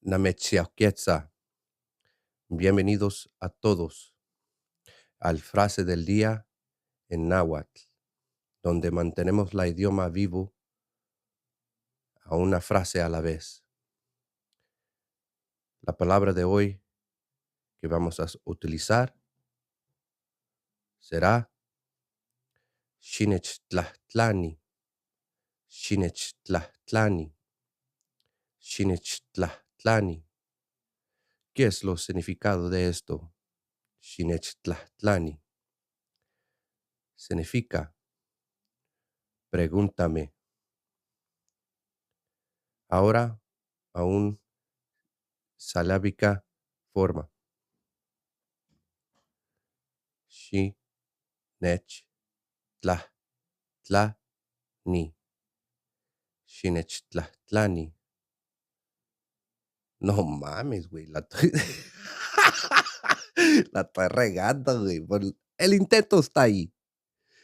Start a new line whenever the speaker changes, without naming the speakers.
Namechiaquetza. Bienvenidos a todos al frase del día en náhuatl, donde mantenemos la idioma vivo a una frase a la vez. La palabra de hoy que vamos a utilizar será Xinechtlahtlani, Xinechtlahtlani, Xinechtlahtlani. ¿Qué es lo significado de esto? Xinechtlahtlani significa pregúntame. Ahora, aún silábica forma. Xinechtlahtlani. Xinechtlahtlani. No mames, güey. La estoy regando, güey. El intento está ahí.